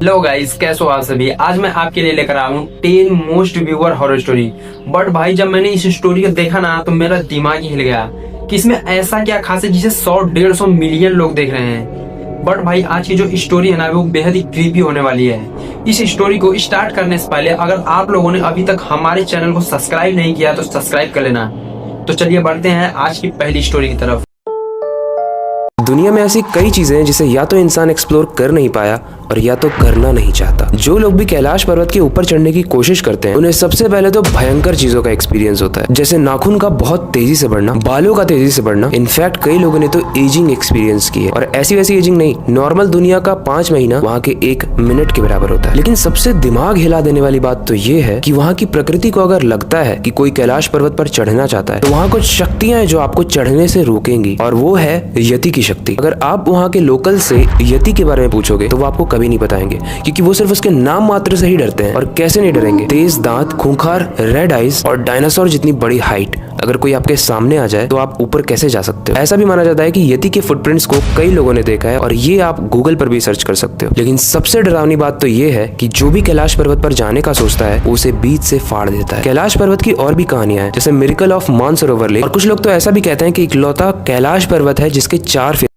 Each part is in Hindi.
हेलो गाइस, कैसे हो आप सभी। आज मैं आपके लिए लेकर आया हूँ 10 most viewer horror story. But भाई जब मैंने इस स्टोरी को देखा ना तो मेरा दिमाग ही हिल गया कि इसमें ऐसा क्या खास है जिसे 100-150 मिलियन लोग देख रहे हैं। बट भाई आज की जो स्टोरी है ना वो बेहद ही क्रीपी होने वाली है। इस स्टोरी को स्टार्ट करने से पहले अगर आप लोगों ने अभी तक हमारे चैनल को सब्सक्राइब नहीं किया तो सब्सक्राइब कर लेना। तो चलिए बढ़ते हैं आज की पहली स्टोरी की तरफ। दुनिया में ऐसी कई चीजें हैं जिसे या तो इंसान एक्सप्लोर कर नहीं पाया और या तो करना नहीं चाहता। जो लोग भी कैलाश पर्वत के ऊपर चढ़ने की कोशिश करते हैं उन्हें सबसे पहले तो भयंकर चीजों का एक्सपीरियंस होता है, जैसे नाखून का बहुत तेजी से बढ़ना, बालों का तेजी से बढ़ना। इनफैक्ट कई लोगों ने तो एजिंग एक्सपीरियंस की है, और ऐसी वैसी एजिंग नहीं, नॉर्मल दुनिया का 5 महीना वहाँ के 1 मिनट के बराबर होता है। लेकिन सबसे दिमाग हिला देने वाली बात तो ये है कि वहाँ की प्रकृति को अगर लगता है कि कोई कैलाश पर्वत पर चढ़ना चाहता है तो वहाँ कुछ शक्तियां हैं जो आपको चढ़ने से रोकेंगी, और वो है यति की शक्ति। अगर आप वहाँ के लोकल से यति के बारे में पूछोगे तो वो आपको कभी नहीं बताएंगे, क्योंकि वो सिर्फ उसके नाम मात्र से ही डरते हैं। और कैसे नहीं डरेंगे, तेज दांत, खूंखार रेड आइज और डायनासोर जितनी बड़ी हाइट। अगर कोई आपके सामने आ जाए तो आप ऊपर कैसे जा सकते हो। ऐसा भी माना जाता है कि यति के फुटप्रिंट्स को कई लोगों ने देखा है, और ये आप गूगल पर भी सर्च कर सकते हो। लेकिन सबसे डरावनी बात तो ये है कि जो भी कैलाश पर्वत पर जाने का सोचता है वो उसे बीच से फाड़ देता है। कैलाश पर्वत की और भी कहानियां हैं, जैसे मिरेकल ऑफ मानसरोवर लेक, और कुछ लोग तो ऐसा भी कहते हैं कि इकलौता कैलाश पर्वत है जिसके 4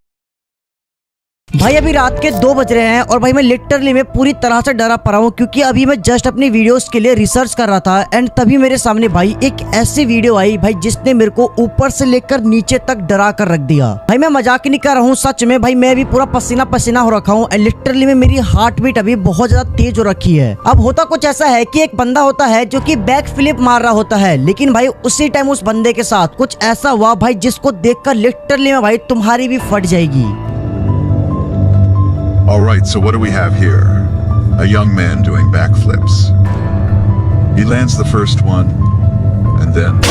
भाई अभी रात के 2 बज रहे हैं और भाई मैं लिटरली में पूरी तरह से डरा पड़ा हूँ, क्योंकि अभी मैं जस्ट अपनी वीडियोस के लिए रिसर्च कर रहा था एंड तभी मेरे सामने भाई एक ऐसी वीडियो आई भाई जिसने मेरे को ऊपर से लेकर नीचे तक डरा कर रख दिया। भाई मैं मजाक नहीं कर रहा हूँ, सच में भाई मैं अभी पूरा पसीना पसीना हो रखा हूँ एंड लिटरली में मेरी हार्ट बीट अभी बहुत ज्यादा तेज हो रखी है। अब होता कुछ ऐसा है कि एक बंदा होता है जो कि बैक फ्लिप मार रहा होता है, लेकिन भाई उसी टाइम उस बंदे के साथ कुछ ऐसा हुआ भाई जिसको देखकर लिटरली में भाई तुम्हारी भी फट जाएगी। All right, so what do we have here? A young man doing backflips. He lands the first one, and then...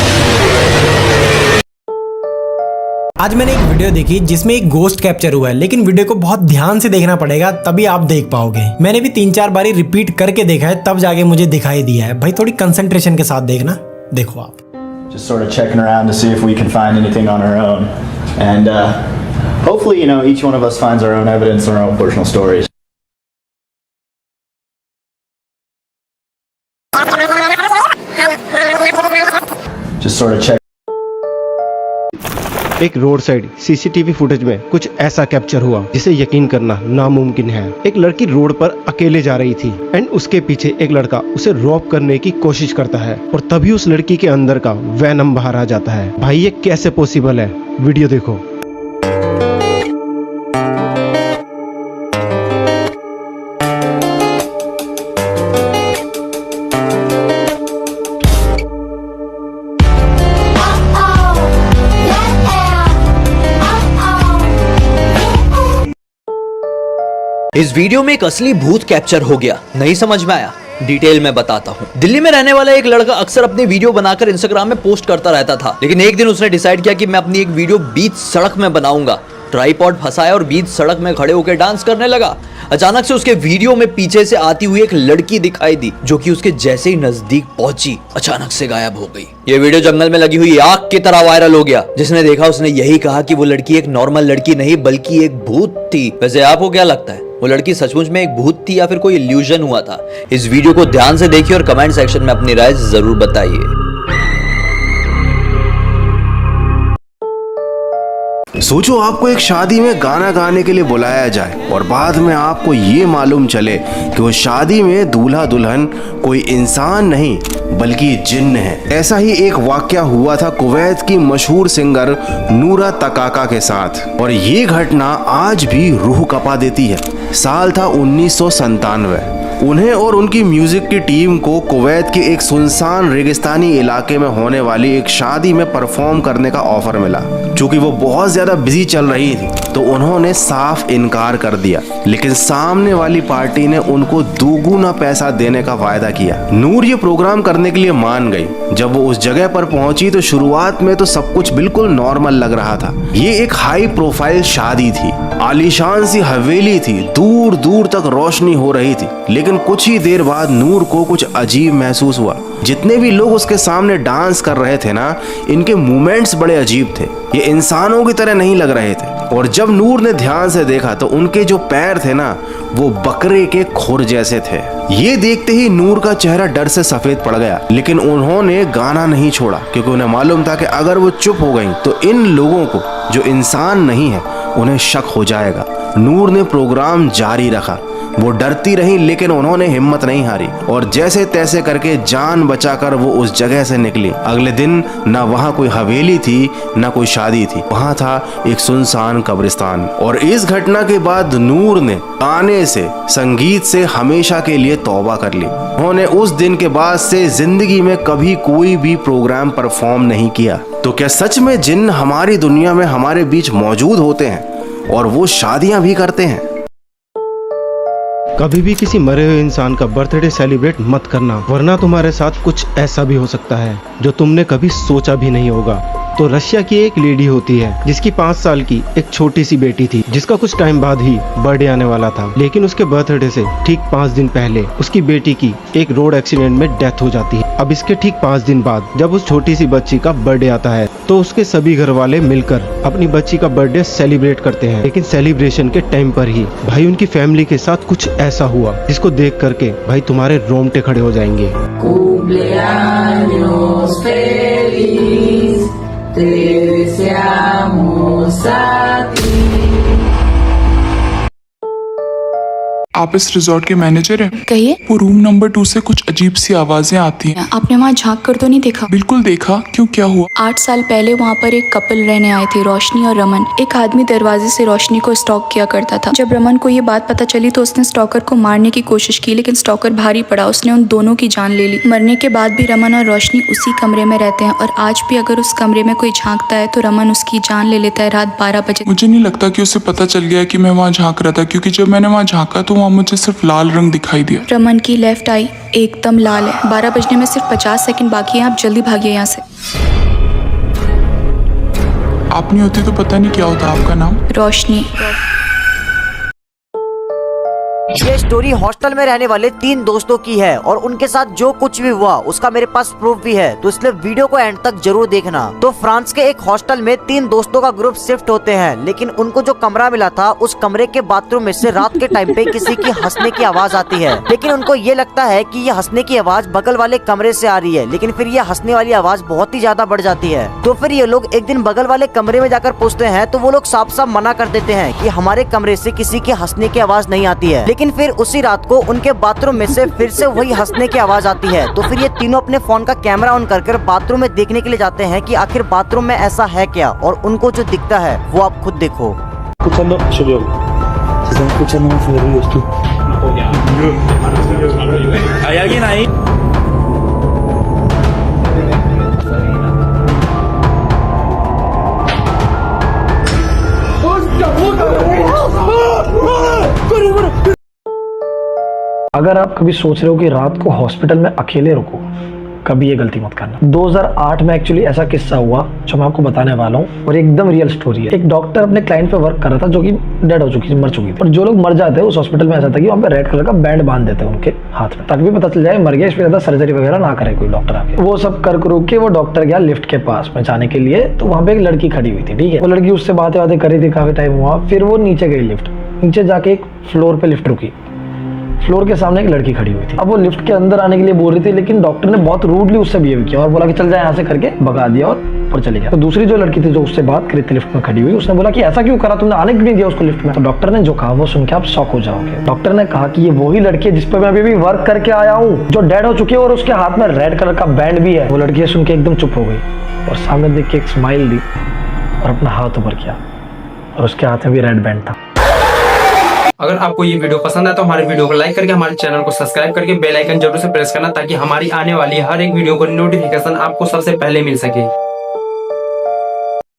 आज मैंने एक वीडियो देखी जिसमें एक गोस्ट कैप्चर हुआ है, लेकिन वीडियो को बहुत ध्यान से देखना पड़ेगा तभी आप देख पाओगे। मैंने भी 3-4 बारी रिपीट करके देखा है तब जाके मुझे दिखाई दिया है। भाई थोड़ी कंसंट्रेशन के साथ देखना, देखो आप। Just sort of checking around to see if we can find anything on our own, and hopefully, you know, each one of us finds our own evidence, our own personal stories. Just sort of check. एक रोड साइड सीसीटीवी फुटेज में कुछ ऐसा कैप्चर हुआ जिसे यकीन करना नामुमकिन है। एक लड़की रोड पर अकेले जा रही थी एंड उसके पीछे एक लड़का उसे रॉब करने की कोशिश करता है, और तभी उस लड़की के अंदर का वैनम बाहर आ जाता है। भाई ये कैसे पॉसिबल है, वीडियो देखो। इस वीडियो में एक असली भूत कैप्चर हो गया। नहीं समझ में आया, डिटेल में बताता हूँ। दिल्ली में रहने वाला एक लड़का अक्सर अपनी वीडियो बनाकर इंस्टाग्राम में पोस्ट करता रहता था, लेकिन एक दिन उसने डिसाइड किया कि मैं अपनी एक वीडियो बीच सड़क में बनाऊंगा। ट्राइपॉड फंसाया और बीच सड़क में खड़े होकर डांस करने लगा। अचानक से उसके वीडियो में पीछे से आती हुई एक लड़की दिखाई दी, जो कि उसके जैसे ही नजदीक पहुंची अचानक से गायब हो गई। ये वीडियो जंगल में लगी हुई आग की तरह वायरल हो गया। जिसने देखा उसने यही कहा कि वो लड़की एक नॉर्मल लड़की नहीं बल्कि एक भूत थी। वैसे आपको क्या लगता है, वो लड़की सचमुच में एक भूत थी या फिर कोई इल्यूजन हुआ था? इस वीडियो को ध्यान से देखिए और कमेंट सेक्शन में अपनी राय जरूर बताइए। सोचो आपको एक शादी में गाना गाने के लिए बुलाया जाए और बाद में आपको ये मालूम चले कि वो शादी में दूल्हा दुल्हन कोई इंसान नहीं बल्कि जिन्न है। ऐसा ही एक वाकया हुआ था कुवैत की मशहूर सिंगर नूरा तकाका के साथ, और ये घटना आज भी रूह कपा देती है। साल था 1997। उन्हें और उनकी म्यूजिक की टीम को कुवैत के एक सुनसान रेगिस्तानी इलाके में होने वाली एक शादी में परफॉर्म करने का ऑफर मिला। चूंकि वो बहुत ज्यादा बिजी चल रही थी तो उन्होंने साफ इनकार कर दिया, लेकिन सामने वाली पार्टी ने उनको दोगुना पैसा देने का वायदा किया। नूर ये प्रोग्राम करने के लिए मान गई। जब वो उस जगह पर पहुंची तो शुरुआत में तो सब कुछ बिल्कुल नॉर्मल लग रहा था। ये एक हाई प्रोफाइल शादी थी, आलीशान सी हवेली थी, दूर दूर तक रोशनी हो रही थी। लेकिन कुछ ही देर बाद नूर को कुछ अजीब महसूस हुआ। जितने भी लोग उसके सामने डांस कर रहे थे ना, इनके मूवमेंट्स बड़े अजीब थे। ये इंसानों की तरह नहीं लग रहे थे। और जब नूर ने ध्यान से देखा तो उनके जो पैर थे ना, वो बकरे के खुर जैसे थे। ये देखते ही नूर का चेहरा डर से सफेद पड़ गया, लेकिन उन्होंने गाना नहीं छोड़ा, क्योंकि उन्हें मालूम था कि अगर वो चुप हो गई तो इन लोगों को, जो इंसान नहीं है, उन्हें शक हो जाएगा। नूर ने प्रोग्राम जारी रखा। वो डरती रही, लेकिन उन्होंने हिम्मत नहीं हारी और जैसे तैसे करके जान बचाकर वो उस जगह से निकली। अगले दिन ना वहाँ कोई हवेली थी, ना कोई शादी थी, वहाँ था एक सुनसान कब्रिस्तान। और इस घटना के बाद नूर ने गाने से, संगीत से हमेशा के लिए तौबा कर ली। उन्होंने उस दिन के बाद से जिंदगी में कभी कोई भी प्रोग्राम परफॉर्म नहीं किया। तो क्या सच में जिन्न हमारी दुनिया में हमारे बीच मौजूद होते हैं और वो शादियां भी करते हैं? कभी भी किसी मरे हुए इंसान का बर्थडे सेलिब्रेट मत करना, वरना तुम्हारे साथ कुछ ऐसा भी हो सकता है जो तुमने कभी सोचा भी नहीं होगा। तो रशिया की एक लेडी होती है जिसकी 5 साल की एक छोटी सी बेटी थी, जिसका कुछ टाइम बाद ही बर्थडे आने वाला था। लेकिन उसके बर्थडे से ठीक 5 दिन पहले उसकी बेटी की एक रोड एक्सीडेंट में डेथ हो जाती है। अब इसके ठीक 5 दिन बाद जब उस छोटी सी बच्ची का बर्थडे आता है तो उसके सभी घर वाले मिलकर अपनी बच्ची का बर्थडे सेलिब्रेट करते हैं। लेकिन सेलिब्रेशन के टाइम पर ही भाई उनकी फैमिली के साथ कुछ ऐसा हुआ जिसको देख करके भाई तुम्हारे रोंगटे खड़े हो जाएंगे। Te deseamos a ti. आप इस रिजॉर्ट के मैनेजर हैं? कहिए। वो रूम नंबर 2 से कुछ अजीब सी आवाजें आती हैं। आपने वहाँ झांक कर तो नहीं देखा? बिल्कुल देखा। क्यों, क्या हुआ? 8 साल पहले वहाँ पर एक कपल रहने आए थे, रोशनी और रमन। एक आदमी दरवाजे से रोशनी को स्टॉक किया करता था। जब रमन को ये बात पता चली तो उसने स्टॉकर को मारने की कोशिश की, लेकिन स्टॉकर भारी पड़ा, उसने उन दोनों की जान ले ली। मरने के बाद भी रमन और रोशनी उसी कमरे में रहते हैं और आज भी अगर उस कमरे में कोई झांकता है तो रमन उसकी जान ले लेता है रात 12 बजे। मुझे नहीं लगता कि उसे पता चल गया कि मैं वहाँ झांक रहा था, क्योंकि जब मैंने वहाँ झांका तो वहाँ मुझे सिर्फ लाल रंग दिखाई दिया। रमन की लेफ्ट आई एकदम लाल है। 12 बजने में सिर्फ 50 सेकंड बाकी है, आप जल्दी भागिए यहाँ से। आप नहीं होती तो पता नहीं क्या होता। आपका नाम? रोशनी। ये स्टोरी हॉस्टल में रहने वाले 3 दोस्तों की है और उनके साथ जो कुछ भी हुआ उसका मेरे पास प्रूफ भी है, तो इसलिए वीडियो को एंड तक जरूर देखना। तो फ्रांस के एक हॉस्टल में 3 दोस्तों का ग्रुप शिफ्ट होते हैं, लेकिन उनको जो कमरा मिला था उस कमरे के बाथरूम में से रात के टाइम पे किसी की हंसने की आवाज आती है। लेकिन उनको ये लगता है कि ये हंसने की आवाज बगल वाले कमरे से आ रही है, लेकिन फिर ये हंसने वाली आवाज बहुत ही ज्यादा बढ़ जाती है। तो फिर ये लोग एक दिन बगल वाले कमरे में जाकर पूछते हैं तो वो लोग साफ साफ मना कर देते हैं कि हमारे कमरे से किसी के हंसने की आवाज नहीं आती है। लेकिन फिर उसी रात को उनके बाथरूम में से फिर से वही हंसने की आवाज आती है। तो फिर ये तीनों अपने फोन का कैमरा ऑन कर बाथरूम में देखने के लिए जाते हैं कि आखिर बाथरूम में ऐसा है क्या, और उनको जो दिखता है वो आप खुद देखो। अगर आप कभी सोच रहे हो कि रात को हॉस्पिटल में अकेले रुको, कभी ये गलती मत करना। 2008 में एक्चुअली ऐसा किस्सा हुआ जो मैं आपको बताने वाला हूँ और एकदम रियल स्टोरी है। एक डॉक्टर अपने क्लाइंट पे वर्क कर रहा था जो कि डेड हो चुकी थी, मर चुकी थी। और जो लोग मर जाते हैं उस हॉस्पिटल में ऐसा था कि वहाँ पे रेड कलर का बैंड बांध देते हैं उनके हाथ में, ताकि भी पता चल जाए मर गया, इस पर ज्यादा सर्जरी वगैरह ना करे कोई डॉक्टर आके। वो सब कर के वो डॉक्टर गया लिफ्ट के पास में जाने के लिए, तो वहाँ पे एक लड़की खड़ी हुई थी। ठीक है, वो लड़की उससे बातें करी थी, काफी टाइम हुआ। फिर वो नीचे गई लिफ्ट, नीचे जाके एक फ्लोर पे लिफ्ट रुकी, फ्लोर के सामने एक लड़की खड़ी हुई थी। अब वो लिफ्ट के अंदर आने के लिए बोल रही थी, लेकिन डॉक्टर ने बहुत रूडली उससे बिहेव किया और बोला कि चल जाए यहाँ से करके भगा दिया और ऊपर चली गया। तो दूसरी जो लड़की थी जो उससे बात करी थी लिफ्ट में खड़ी हुई, उसने बोला कि ऐसा क्यों करा, तुमने आने क्यों नहीं दिया उसको लिफ्ट में। तो डॉक्टर ने जो कहा वो सुन के आप शॉक हो जाओगे। डॉक्टर ने कहा कि ये वही लड़की है जिस पर मैं अभी भी वर्क करके आया हूँ, जो डेड हो चुकी है और उसके हाथ में रेड कलर का बैंड भी है। वो लड़की सुन के एकदम चुप हो गई और सामने देख के एक स्माइल दी और अपना हाथ ऊपर किया और उसके हाथ में भी रेड बैंड था। अगर आपको ये वीडियो पसंद है तो हमारे वीडियो को लाइक करके हमारे चैनल को सब्सक्राइब करके बेल आइकन जरूर से प्रेस करना, ताकि हमारी आने वाली हर एक वीडियो को नोटिफिकेशन आपको सबसे पहले मिल सके।